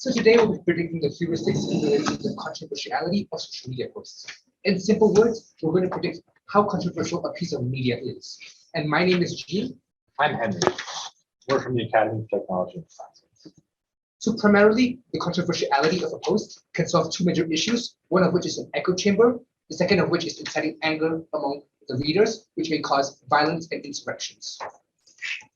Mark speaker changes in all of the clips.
Speaker 1: So today we'll be predicting the heuristics related to the controversiality of social media posts. In simple words, we're going to predict how controversial a piece of media is. And my name is Gene.
Speaker 2: I'm Henry. We're from the Academy of Technology and Sciences.
Speaker 1: So primarily, the controversiality of a post can solve two major issues, one of which is an echo chamber, the second of which is inciting anger among the readers, which may cause violence and insurrections.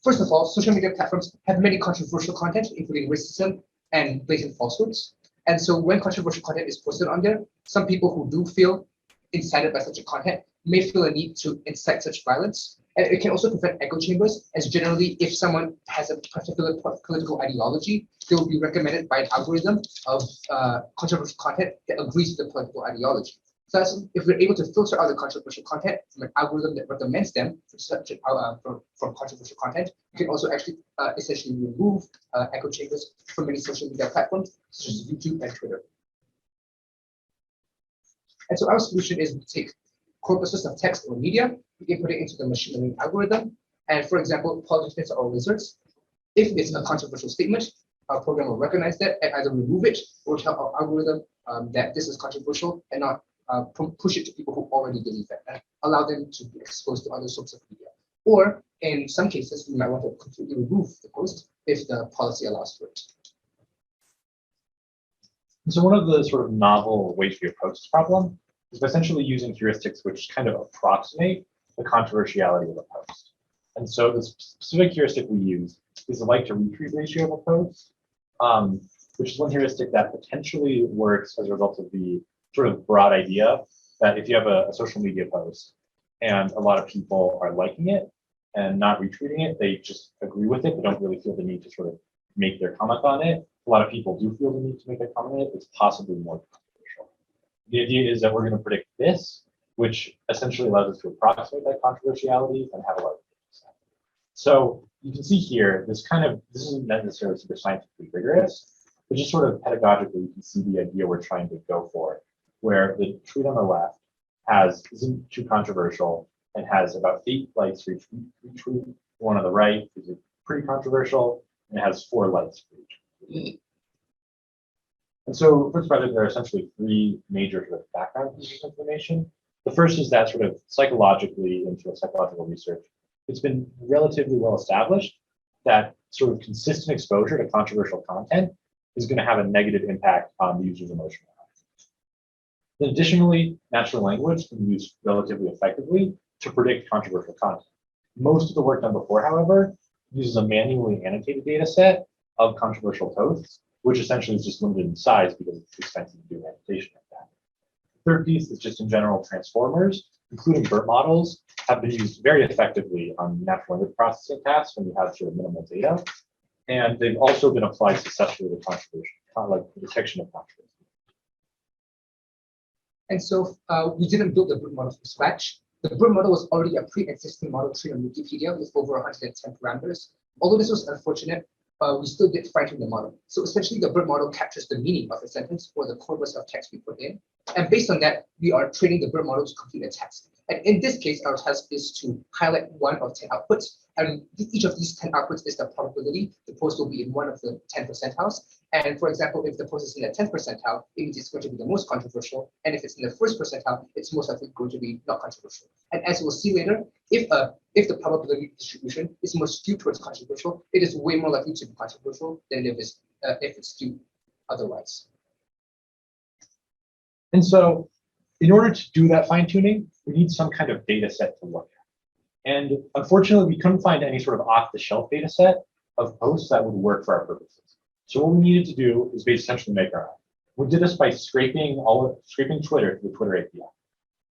Speaker 1: First of all, social media platforms have many controversial content, including racism and blatant falsehoods. And so when controversial content is posted on there, some people who do feel incited by such a content may feel a need to incite such violence. And it can also prevent echo chambers, as generally if someone has a particular political ideology, they will be recommended by an algorithm of controversial content that agrees with the political ideology. Thus, if we're able to filter out the controversial content from an algorithm that recommends them from controversial content, we can also actually essentially remove echo chambers from many social media platforms, such as YouTube and Twitter. And so our solution is we take corpuses of text or media, we input it into the machine learning algorithm. And for example, politicians or wizards. If it's a controversial statement, our program will recognize that and either remove it or tell our algorithm that this is controversial and not push it to people who already believe it and allow them to be exposed to other sorts of media. Or in some cases, we might want to completely remove the post if the policy allows for it.
Speaker 2: So one of the sort of novel ways we approach this problem is by essentially using heuristics which kind of approximate the controversiality of a post. And so the specific heuristic we use is the like-to-retweet ratio of a post, which is one heuristic that potentially works as a result of the sort of broad idea that if you have a social media post and a lot of people are liking it and not retweeting it, they just agree with it, they don't really feel the need to sort of make their comment on it. A lot of people do feel the need to make their comment on it, it's possibly more controversial. The idea is that we're going to predict this, which essentially allows us to approximate that controversiality and have a lot of data set. So you can see here, this isn't necessarily super scientifically rigorous, but just sort of pedagogically, you can see the idea we're trying to go for, where the tweet on the left isn't too controversial and has about 8 likes for each retweet. The one on the right is pretty controversial and it has 4 likes for each retweet. And so for this project, there are essentially 3 major sort of background pieces of information. The first is that sort of psychologically, into psychological research, it's been relatively well established that sort of consistent exposure to controversial content is going to have a negative impact on the user's emotional health. Then additionally, natural language can be used relatively effectively to predict controversial content. Most of the work done before, however, uses a manually annotated data set of controversial posts, which essentially is just limited in size because it's expensive to do annotation like that. The third piece is just in general transformers, including BERT models, have been used very effectively on natural language processing tasks when you have sort of minimal data. And they've also been applied successfully to controversy, like the detection of controversy.
Speaker 1: And so we didn't build the BERT model from scratch. The BERT model was already a pre-existing model tree on Wikipedia with over 110 parameters. Although this was unfortunate, we still did fine-tune the model. So essentially, the BERT model captures the meaning of a sentence or the corpus of text we put in. And based on that, we are training the BERT model to complete a task. And in this case, our task is to highlight 1 of 10 outputs. And each of these 10 outputs is the probability the post will be in one of the 10 percentiles. And for example, if the post is in the 10th percentile, it means it's going to be the most controversial. And if it's in the 1st percentile, it's most likely going to be not controversial. And as we'll see later, if the probability distribution is more skewed towards controversial, it is way more likely to be controversial than if it's skewed otherwise.
Speaker 2: And so in order to do that fine-tuning, we need some kind of data set to look at. And unfortunately, we couldn't find any sort of off-the-shelf data set of posts that would work for our purposes. So what we needed to do is essentially make our own. We did this by scraping Twitter through the Twitter API.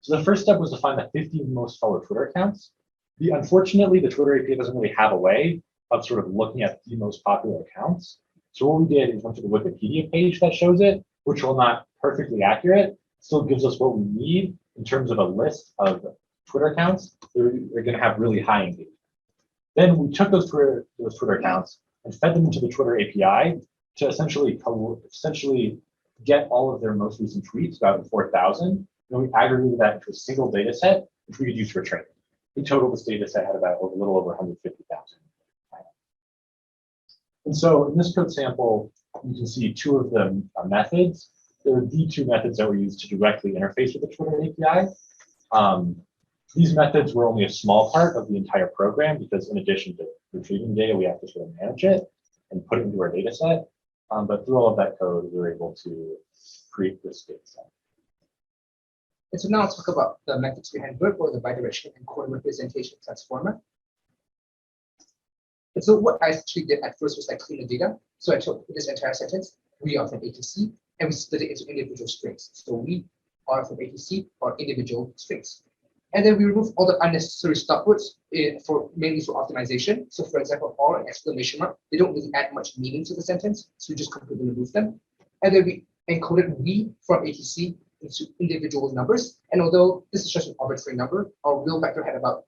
Speaker 2: So the first step was to find the 50 most followed Twitter accounts. Unfortunately, the Twitter API doesn't really have a way of sort of looking at the most popular accounts. So what we did is went to the Wikipedia page that shows it, which, while not perfectly accurate, still gives us what we need in terms of a list of Twitter accounts that are going to have really high engagement. Then we took those Twitter accounts and fed them into the Twitter API to essentially get all of their most recent tweets, about 4,000. Then we aggregated that into a single data set, which we could use for training. In total, this data set had about a little over 150,000. And so in this code sample, you can see two of the methods. There are the two methods that were used to directly interface with the Twitter API. These methods were only a small part of the entire program because in addition to retrieving data, we have to sort of manage it and put it into our data set. But through all of that code, we were able to create this data set.
Speaker 1: And so now let's talk about the methods behind BERT, or the bidirectional encoder representation transformer. And so what I actually did at first was I cleaned the data. So I took this entire sentence, we are from A to C, and we split it into individual strings. So we are from A to C are individual strings. And then we remove all the unnecessary stop words mainly for optimization. So for example, or and exclamation mark, they don't really add much meaning to the sentence. So we just completely remove them. And then we encoded we from A to C into individual numbers. And although this is just an arbitrary number, our real vector had about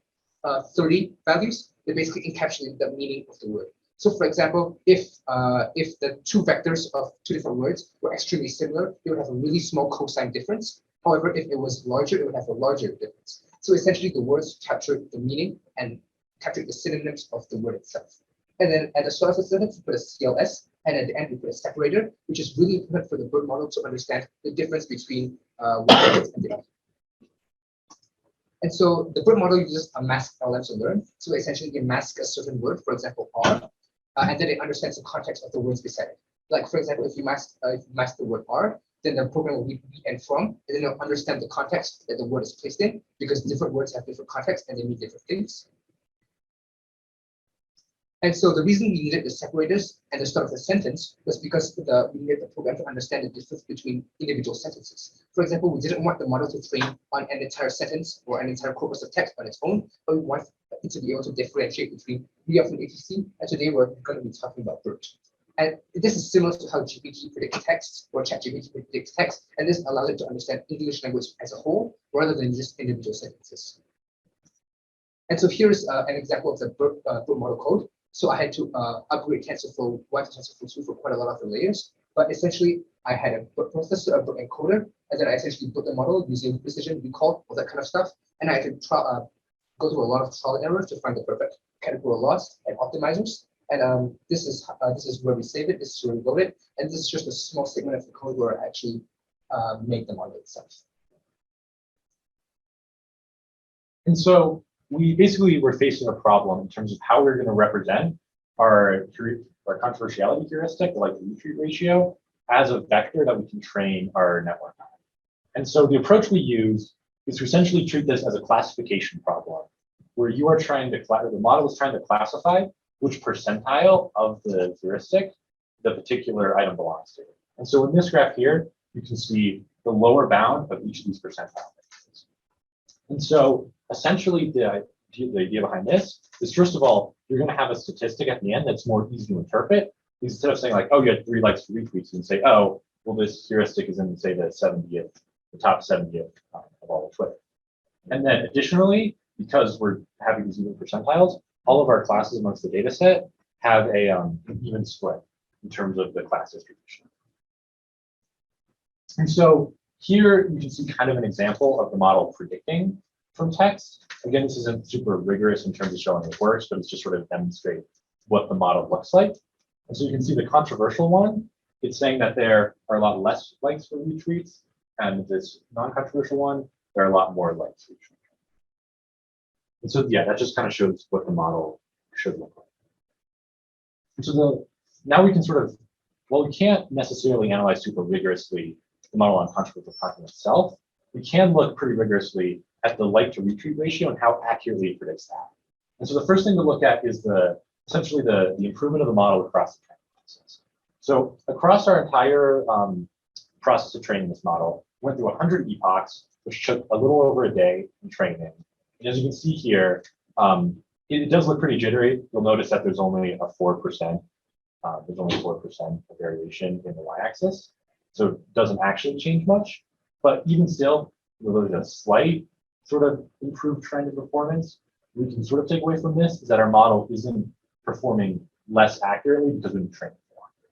Speaker 1: 30 values. They basically encapsulate the meaning of the word. So for example, if the two vectors of two different words were extremely similar, they would have a really small cosine difference. However, if it was larger, it would have a larger difference. So essentially the words captured the meaning and captured the synonyms of the word itself. And then at the start of the sentence, we put a CLS, and at the end we put a separator, which is really important for the BERT model to understand the difference between words and the other. And so the BERT model uses a mask LM to learn. So essentially you mask a certain word, for example, R, and then it understands the context of the words beside it. Like for example, if you mask the word R, then the program will read be and from, and then it'll understand the context that the word is placed in, because different words have different context and they mean different things. And so the reason we needed the separators at the start of the sentence was because we needed the program to understand the difference between individual sentences. For example, we didn't want the model to train on an entire sentence or an entire corpus of text on its own, but we want it to be able to differentiate between we are from ATC, and today we're going to be talking about BERT. And this is similar to how GPT predicts text or ChatGPT predicts text, and this allows it to understand English language as a whole rather than just individual sentences. And so here's an example of the BERT model code. So I had to upgrade TensorFlow 1 to TensorFlow 2 for quite a lot of the layers. But essentially, I had a BERT processor, a BERT encoder, and then I essentially built the model using precision, recall, all that kind of stuff. And I had to go through a lot of trial and error to find the perfect categorical loss and optimizers. And this is where we save it. This is where we load it. And this is just a small segment of the code where I actually make the model itself.
Speaker 2: And so we basically were facing a problem in terms of how we're going to represent our controversiality heuristic, like the retreat ratio, as a vector that we can train our network on. And so the approach we use is to essentially treat this as a classification problem, where you are trying to, the model is trying to classify which percentile of the heuristic the particular item belongs to. And so in this graph here, you can see the lower bound of each of these percentile values. And so essentially the idea behind this is, first of all, you're going to have a statistic at the end that's more easy to interpret. Instead of saying like, oh, you had 3 likes, 3 retweets, and say, oh, well, this heuristic is in, say, the top 70th of all of Twitter. And then additionally, because we're having these even percentiles, all of our classes amongst the data set have an even split in terms of the class distribution. And so here you can see kind of an example of the model predicting from text. Again, this isn't super rigorous in terms of showing it works, but it's just sort of demonstrate what the model looks like. And so you can see the controversial one, it's saying that there are a lot less likes for retweets, and this non-controversial one, there are a lot more likes for retweets. And so, yeah, that just kind of shows what the model should look like. And so now we can sort of, well, we can't necessarily analyze super rigorously the model on controversial content itself. We can look pretty rigorously at the like to retweet ratio and how accurately it predicts that. And so the first thing to look at is essentially the improvement of the model across the training process. So across our entire process of training this model, we went through 100 epochs, which took a little over a day in training. And as you can see here, it does look pretty jittery. You'll notice that there's only a 4%. There's only 4% of variation in the y-axis. So it doesn't actually change much. But even still, there's a slight sort of improved trend in performance. We can sort of take away from this is that our model isn't performing less accurately because we've been training for longer.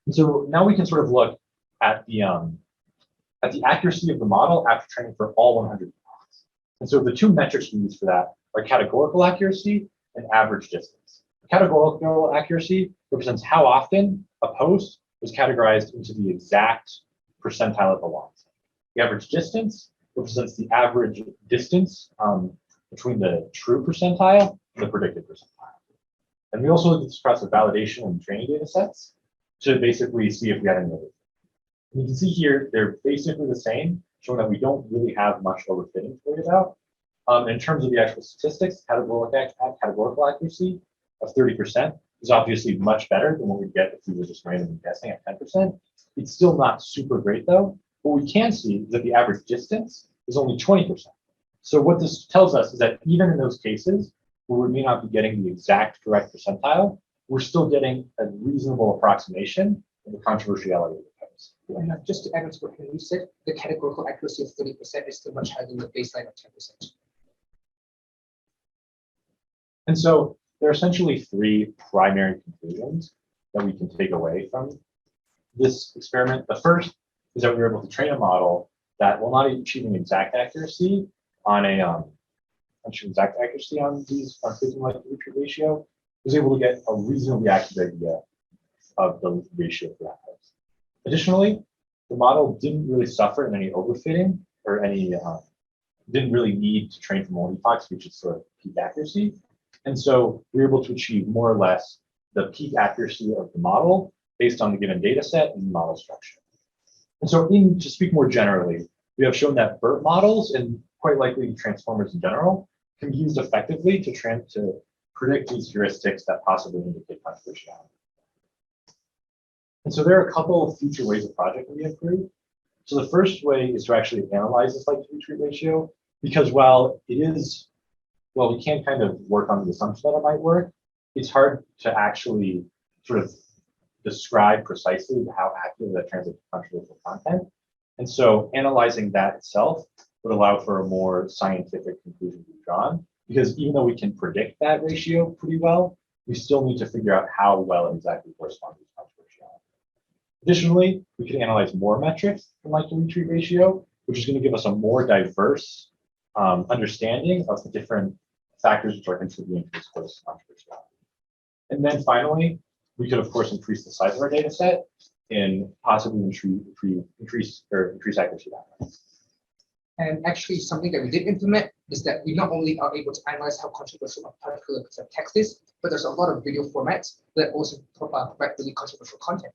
Speaker 2: And so now we can sort of look at the accuracy of the model after training for all 100 epochs. And so the two metrics we use for that are categorical accuracy and average distance. Categorical accuracy represents how often a post was categorized into the exact percentile it belongs in. The average distance represents the average distance between the true percentile and the predicted percentile. And we also looked at this across the validation and training data sets to basically see if we had any overfitting. And you can see here, they're basically the same, showing that we don't really have much overfitting to worry about. In terms of the actual statistics, categorical accuracy of 30% is obviously much better than what we'd get if we were just randomly guessing at 10%. It's still not super great though. What we can see is that the average distance is only 20%. So what this tells us is that even in those cases where we may not be getting the exact correct percentile, we're still getting a reasonable approximation of the controversiality of the post.
Speaker 1: And just to add on to what Henry said, the categorical accuracy of 30% is still much higher than the baseline of 10%.
Speaker 2: And so there are essentially three primary conclusions that we can take away from this experiment. The first is that we were able to train a model that, while not achieving exact accuracy on these fitting like retreat ratio, was able to get a reasonably accurate idea of the ratio for that post. Additionally, the model didn't really suffer in any overfitting or any didn't really need to train from multi-fox to reach its sort of peak accuracy. And so we were able to achieve more or less the peak accuracy of the model based on the given data set and model structure. And so to speak more generally, we have shown that BERT models and quite likely transformers in general can be used effectively to predict these heuristics that possibly indicate controversiality. And so there are a couple of future ways of project we improve. So the first way is to actually analyze this like-to-retreat ratio, because while we can kind of work on the assumption that it might work, it's hard to actually sort of describe precisely how accurate that translates to controversial content. And so analyzing that itself would allow for a more scientific conclusion to be drawn, because even though we can predict that ratio pretty well, we still need to figure out how well it exactly corresponds to controversiality. Additionally, we can analyze more metrics from like-to-retreat ratio, which is going to give us a more diverse understanding of the different factors which are contributing to this close controversiality. And then finally, we could of course increase the size of our data set and possibly increase accuracy that way.
Speaker 1: And actually something that we did implement is that we not only are able to analyze how controversial a particular piece of text is, but there's a lot of video formats that also provide really controversial content.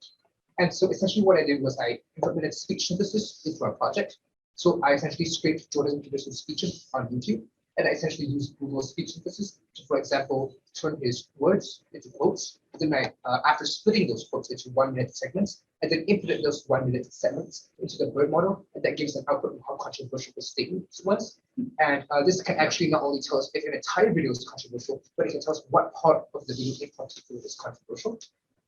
Speaker 1: And so essentially what I did was I implemented speech synthesis into our project. So I essentially scraped Jordan Peterson's speeches on YouTube, and I essentially used Google speech synthesis to, for example, turn his words into quotes. Then after splitting those quotes into 1-minute segments, and then inputted those 1-minute segments into the BERT model, and that gives an output of how controversial the statement was. And this can actually not only tell us if an entire video is controversial, but it can tell us what part of the video in particular is controversial.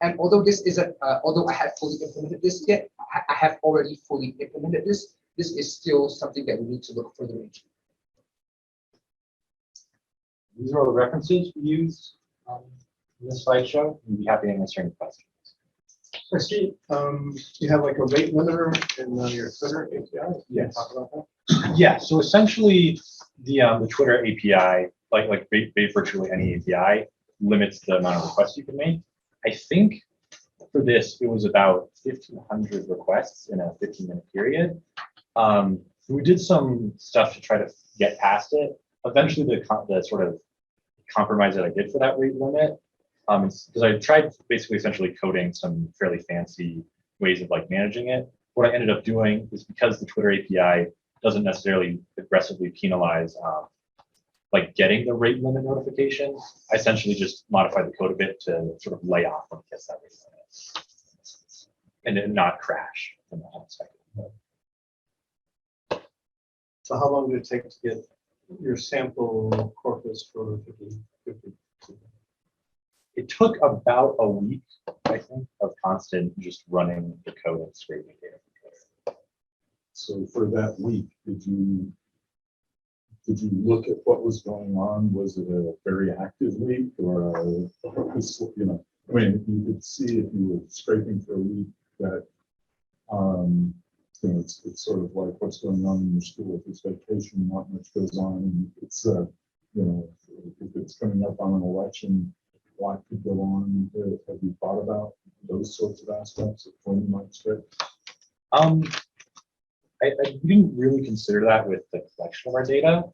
Speaker 1: And although this isn't, although I have fully implemented this yet, I have already fully implemented this. This is still something that we need to look further into.
Speaker 2: These are all the references we used in this slideshow. We'd be happy to answer any questions.
Speaker 3: I see you have like a rate limiter in your Twitter API.
Speaker 2: Yes.
Speaker 3: Talk about that.
Speaker 2: Yeah. So essentially, the Twitter API, like virtually any API, limits the amount of requests you can make. I think for this, it was about 1,500 requests in a 15-minute period. We did some stuff to try to get past it. Eventually, the sort of compromise that I did for that rate limit, because I tried basically essentially coding some fairly fancy ways of like managing it. What I ended up doing is, because the Twitter API doesn't necessarily aggressively penalize like getting the rate limit notification, I essentially just modified the code a bit to sort of lay off when it gets that rate limit and then not crash from the unexpected.
Speaker 3: So how long did it take to get your sample corpus for 50?
Speaker 2: It took about a week, I think, of constant just running the code and scraping data from Twitter.
Speaker 4: So for that week, did you look at what was going on? Was it a very active week, or I mean, you could see if you were scraping for a week that it's sort of like what's going on in your school. If it's vacation, not much goes on, and it's if it's coming up on an election, what could go on? Have you thought about those sorts of aspects of 20 might script?
Speaker 2: I didn't really consider that with the collection of our data.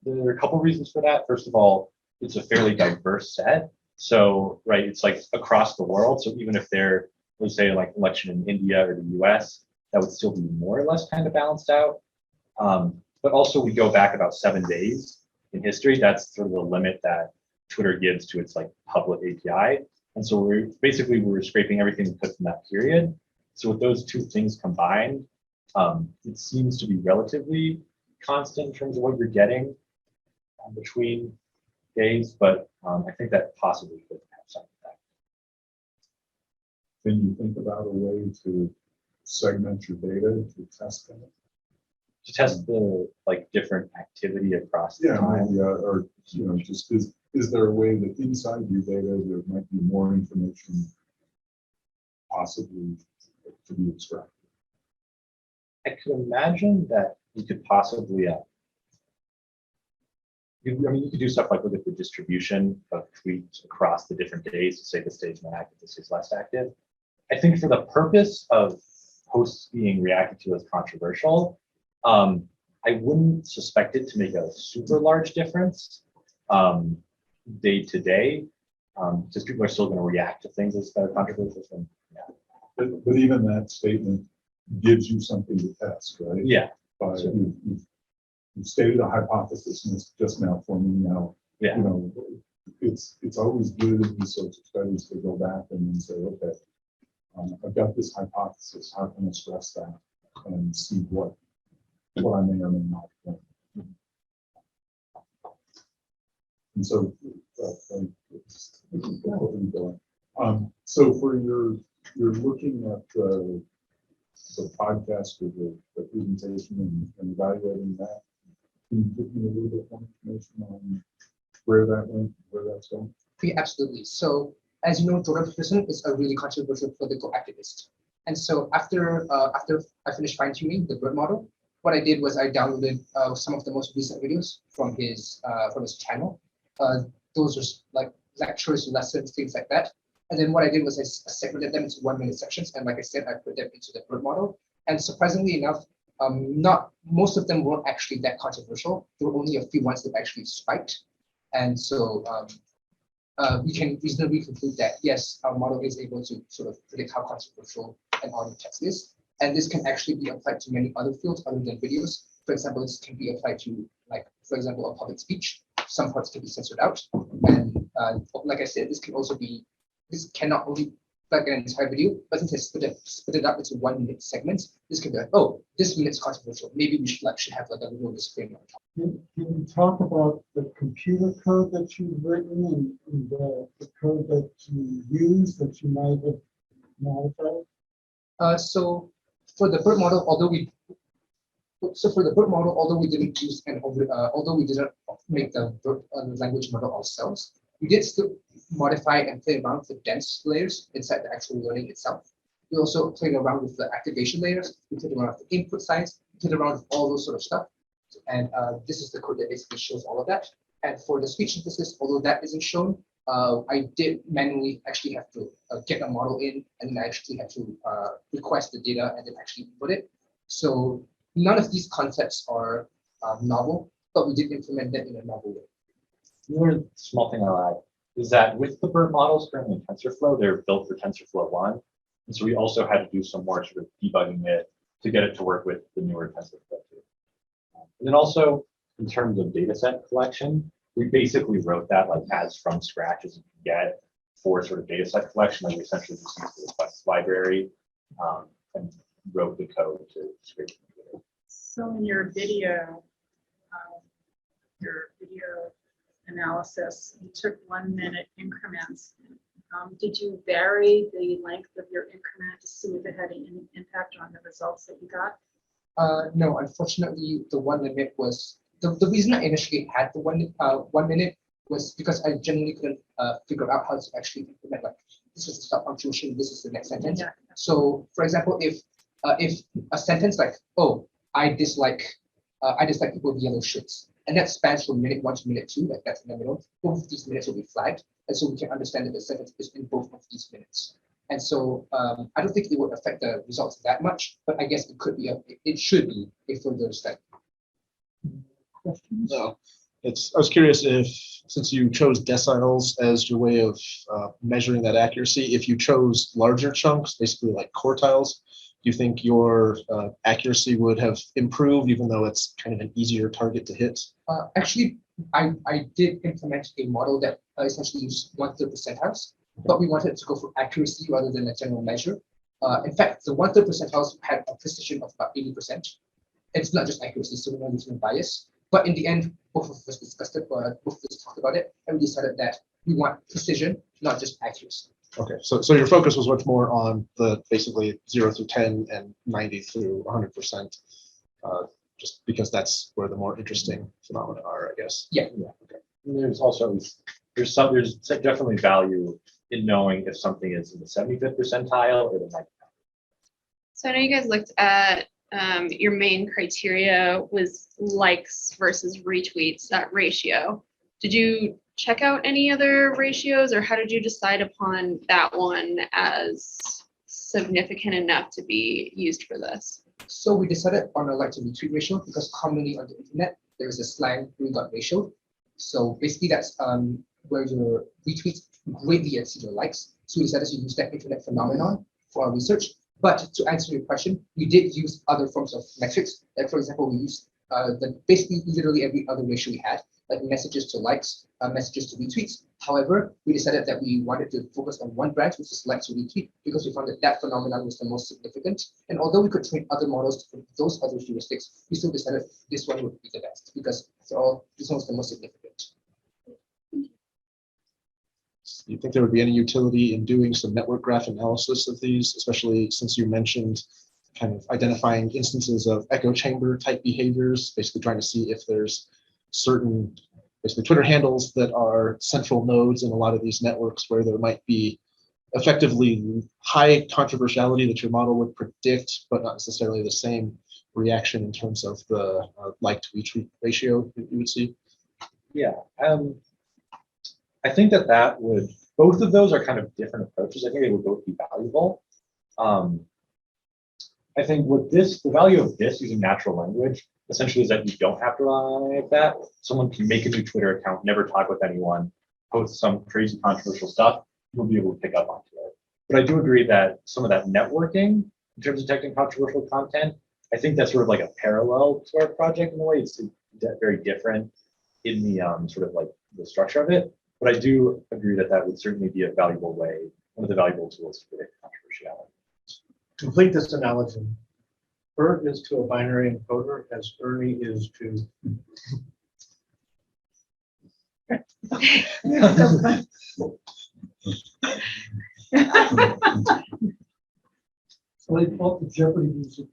Speaker 2: There are a couple reasons for that. First of all, it's a fairly diverse set. So, right, it's like across the world. So even if there was, say, like election in India or the US, that would still be more or less kind of balanced out. But also we go back about 7 days in history. That's sort of the limit that Twitter gives to its like public API. And so we're scraping everything we could from that period. So with those two things combined, it seems to be relatively constant in terms of what you're getting between days, but I think that possibly could have some effect.
Speaker 4: Can you think about a way to segment your data to test that?
Speaker 2: To test the like different activity across the time.
Speaker 4: Yeah, or just is there a way that inside your data there might be more information possibly to be extracted?
Speaker 2: I could imagine that you could possibly, you could do stuff like look at the distribution of tweets across the different days to say this day is more active, this is less active. I think for the purpose of posts being reacted to as controversial, I wouldn't suspect it to make a super large difference day to day, because people are still going to react to things that are controversial. And, yeah.
Speaker 4: But even that statement gives you something to test, right?
Speaker 2: Yeah.
Speaker 4: Sure. You've stated a hypothesis and it's just now forming out.
Speaker 2: Yeah.
Speaker 4: It's always good in these sorts of studies to go back and then say, okay, I've got this hypothesis. How can I stress that and see what I may or may not think. And so, so for you're looking at the podcast or the presentation and evaluating that. Can you give me a little bit more information on where that went, where that's going?
Speaker 1: Yeah, absolutely. So as you know, Jordan Peterson is a really controversial political activist. And so after I finished fine-tuning the BERT model, what I did was I downloaded some of the most recent videos from his channel. Those are like lectures, lessons, things like that. And then what I did was I segmented them into 1-minute sections. And like I said, I put them into the BERT model. And surprisingly enough, not most of them weren't actually that controversial. There were only a few ones that actually spiked. And so we can reasonably conclude that yes, our model is able to sort of predict how controversial an audio text is. And this can actually be applied to many other fields other than videos. For example, this can be applied to, like, for example, a public speech. Some parts can be censored out. And like I said, this cannot only like an entire video, but since I split it up into 1-minute segments, this can be like, oh, this minute's controversial. Maybe we should have like a little disclaimer.
Speaker 5: Can you talk about the computer code that you've written and the code that you use that you might have modified?
Speaker 1: So for the BERT model, although we didn't use although we didn't make the BERT language model ourselves, we did still modify and play around with the dense layers inside the actual learning itself. We also played around with the activation layers. We played around with the input size. We played around with all those sort of stuff. And this is the code that basically shows all of that. And for the speech synthesis, although that isn't shown, I did manually actually have to get a model in, and then I actually had to request the data and then actually input it. So none of these concepts are novel, but we did implement them in a novel way.
Speaker 2: Another small thing I'll add is that with the BERT models currently in TensorFlow, they're built for TensorFlow 1. And so we also had to do some more sort of debugging it to get it to work with the newer TensorFlow 2. And then also in terms of data set collection, we basically wrote that like as from scratch as you can get for sort of data set collection. Like we essentially just used the Flex library and wrote the code to scrape the computer.
Speaker 6: So in your video analysis, you took 1-minute increments. Did you vary the length of your increment to see if it had any impact on the results that you got?
Speaker 1: No, unfortunately, the 1 minute was the reason I initially had the 1 minute was because I generally couldn't figure out how to actually implement, like, this is the stop punctuation, this is the next sentence.
Speaker 6: Yeah.
Speaker 1: So, for example, if a sentence like, oh, I dislike people with yellow shirts, and that spans from minute 1 to minute 2, like that's in the middle. Both of these minutes will be flagged, and so we can understand that the sentence is in both of these minutes. And so I don't think it would affect the results that much, but I guess it could be it should be a further study.
Speaker 5: Questions?
Speaker 7: No, I was curious if, since you chose deciles as your way of measuring that accuracy, if you chose larger chunks, basically like quartiles, do you think your accuracy would have improved, even though it's kind of an easier target to hit?
Speaker 1: Actually, I did implement a model that essentially used 1/3 percentiles, but we wanted to go for accuracy rather than a general measure. In fact, the 1/3 percentiles had a precision of about 80%. It's not just accuracy, so we're not using bias. But in the end, both of us discussed it, both of us talked about it, and we decided that we want precision, not just accuracy.
Speaker 7: Okay, so your focus was much more on the basically 0 through 10 and 90 through 100%, just because that's where the more interesting phenomena are, I guess.
Speaker 1: Yeah.
Speaker 2: Okay. And there's also there's definitely value in knowing if something is in the 75th percentile or the 90th.
Speaker 8: So I know you guys looked at your main criteria was likes versus retweets, that ratio. Did you check out any other ratios, or how did you decide upon that one as significant enough to be used for this?
Speaker 1: So we decided on a like to retweet ratio because commonly on the internet, there is a slang got ratio. So basically that's where your retweets greatly exceed your likes. So we decided to use that internet phenomenon for our research. But to answer your question, we did use other forms of metrics. Like for example, we used basically literally every other ratio we had, like messages to likes, messages to retweets. However, we decided that we wanted to focus on one branch, which is like to retweet, because we found that that phenomenon was the most significant. And although we could train other models for those other heuristics, we still decided this one would be the best because after all, this one was the most significant.
Speaker 7: Do you think there would be any utility in doing some network graph analysis of these, especially since you mentioned kind of identifying instances of echo chamber type behaviors, basically trying to see if there's certain basically Twitter handles that are central nodes in a lot of these networks where there might be effectively high controversiality that your model would predict, but not necessarily the same reaction in terms of the like to retweet ratio that you would see?
Speaker 2: Yeah. I think that would, both of those are kind of different approaches. I think they would both be valuable. I think with this, the value of this using natural language essentially is that you don't have to rely on any of that. Someone can make a new Twitter account, never talk with anyone, post some crazy controversial stuff, you'll be able to pick up onto it. But I do agree that some of that networking in terms of detecting controversial content, I think that's sort of like a parallel to our project in a way. It's very different in the sort of like the structure of it. But I do agree that would certainly be a valuable way, one of the valuable tools to predict controversiality.
Speaker 3: Complete this analogy. Bert is to a binary encoder as Ernie is to.
Speaker 5: So they bought the Jeopardy music.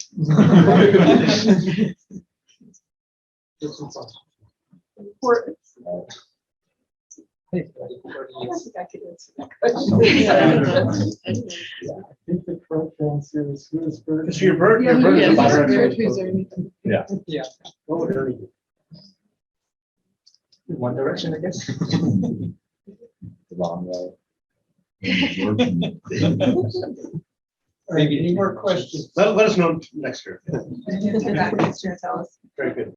Speaker 6: I don't think I could answer that
Speaker 5: I think the correct answer is who is Bert?
Speaker 3: Because your Bert is a
Speaker 6: question.
Speaker 3: binary
Speaker 6: Who's
Speaker 3: encoder.
Speaker 2: Yeah.
Speaker 3: What would Ernie do?
Speaker 1: One direction, I guess.
Speaker 2: The wrong way.
Speaker 5: Maybe any more questions?
Speaker 3: Let us know next year.
Speaker 6: That next year, tell us.
Speaker 3: Very good.